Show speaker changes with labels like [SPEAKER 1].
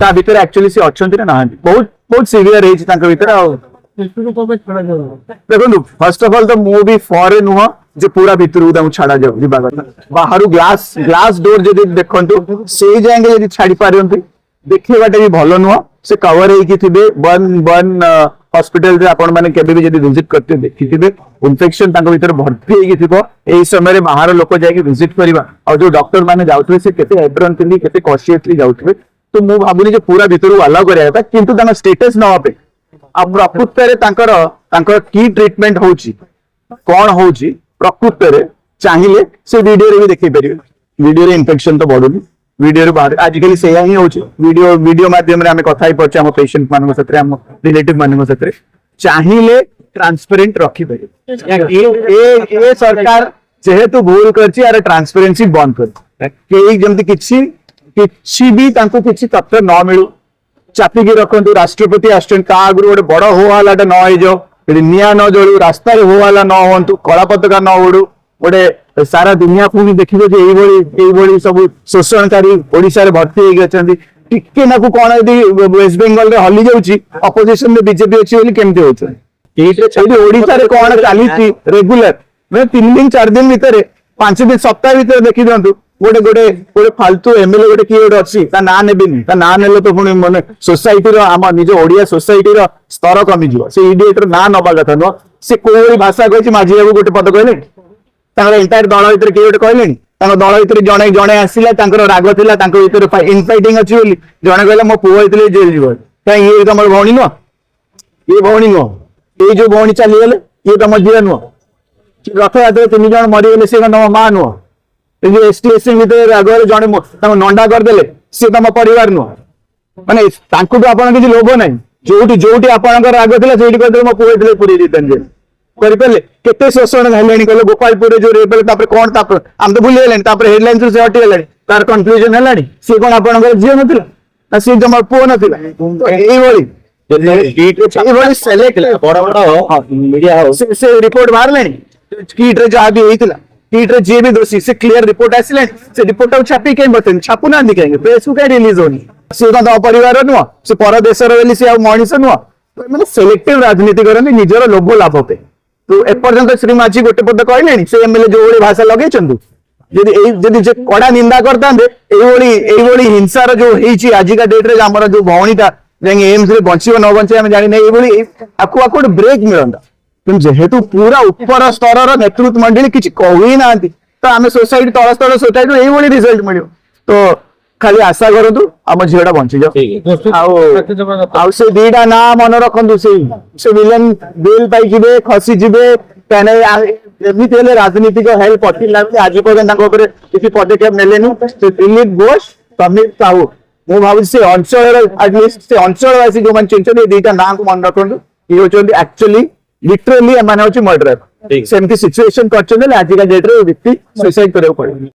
[SPEAKER 1] ता भीतर एक्चुअली से अच्छे ना बहुत बहुत सीवियर देखो फर्स्ट ऑफ ऑल तो मु भी फॉर नुह जो पूरा भीतर छाड़ा जाऊ बाहर ग्लास ग्लास डोर जब देखु से जाएंगे जब छाड़ी पारती देखवाटा भी भल नुह से कवर होते वन वन हॉस्पिटल आपण मैंने केबे विजिट करते देखिथे इन्फेक्शन भीतर भर्ती होई समय बाहर लोक जाके विजिट करवा और जो डॉक्टर मैंने जाऊे से केते एब्रन पिंदी केते कॉशियसली जाऊे तो मु भाबुनी जे पूरा भीतर अलाउ करता किंतु स्टेटस न पे प्रकृत में की ट्रीटमेंट होची कौन होची प्रकृत चाहिए से वीडियो रे भी देखि परिबे वीडियो रे इन्फेक्शन तो बढ़ुनी वीडियो बाहर आजिकल से ही होची वीडियो वीडियो माध्यम रे हमें कथा ही पड़छे हम पेशेंट मान सतरे हम रिलेटिव मान सतरे चाहिए ट्रांसपेरेंट रखी परिबे ए सरकार जेहेतु भूल करछि यार ट्रांसपेरेंसी बंद कर केई जमति किछि भी तांको किछि तथ्य न मिलू चापिकी रखु राष्ट्रपति आसन आगु गोटे बड़ होहालाटा न हो जाओ निआ न जलू रास्ता होहाला न हूँ कला पताका न उड़ू गोटे सारा दुनिया को भी देखिए सब शोषणकारी ओडिशा भर्ती टिके ना कौन यदि वेस्ट बेंगल रे हली जाऊँगी अपोजिशन में बीजेपी अच्छी केमती होड़शा कौन चली रेगुलर मैं 3 दिन 4 दिन भितर 5 दिन सप्ताह भितर देखी दिंतु गोटे गोटे गोटे फालतू एमएलए गोटे किए गोटे अच्छी ना नेबिनी ना नेले तो पुणी माने सोसाइटी आम निज ओडिया सोसाइटी स्तर कमी से इडिएटर ना नवा कथा नुह से कोई भाषा कही माझी बाबू गोटे पद कहले एंटायर दल भर किए गोटे कहले दल भर जड़े जड़े आसला राग था इनफाइटिंग अच्छी बोली जड़े कहला मो पुओ होते जेल जीव कहीं ये तुम भौणी नुह ये भौणी नुह ये जो भौणी चलीगले ये तुम झील नुह रथ यात्रा 3 जन मरीगले सी तुम माँ नुह एसटी एससी भीतर आगे जड़े नंडा करदे सी तुम परिवार नुह माने किसी लोभ ना जोटी जोटी आपंकर राग था से करदे मो पुओ होते पूरी देते जेल करें केते शोषण है कहले गोपालपुर जो रेप कौन आम तो भूली गले हेडलाइन से हटिगला तार कन्फ्यूजन है सी कौन आप झील ना सी तुम पुओ ना रिपोर्ट बाहर किट रे जहाँ भी होता किट रे जी भी दोषी से क्लियर रिपोर्ट आसिले से रिपोर्ट छापी कहीं बतन छापू ना कहीं प्रेस को कहीं रिलीज होनी सी तुम परिवार नुह से पर देश सी मनीष नुह मैंने सिलेक्टिव राजनीति करते निजर लोभ लाभ पे तो एपर्यंत श्री माझी गोटे पद कहले से एमएलए जो भाषा लगे कड़ा निंदा करते हिंसार जो आजिका डेट रे आम जो भौणीटा एम्स रे बंचो न बचे आम जानी आपको ब्रेक मिलता जेहेतु पूरा ऊपर स्तर नेतृत्व मंडली किसी कही ना तो आम सोसाइटी तल स्तर सोसाइटी ये रिजल्ट मिल तो खाली आशा करूँ आम झीलटा बंची जाओ से दीटा ना मन रखु से विलेन बिल पाई खसी जीवे एमती राजनीतिक हेल्प पटिला आज पर्यटन किसी पदक्षेप नेले दिलीप घोष समीर साहू मु भाव से अंचल एटलिस्ट से अंचलवासी जो मैंने चिन्ह दीटा ना को मन रखु ये होती एक्चुअली लिटरली एम मर्डर सेमती सिचुएशन कर आजिका डेट रे व्यक्ति सुसाइड करने पड़े।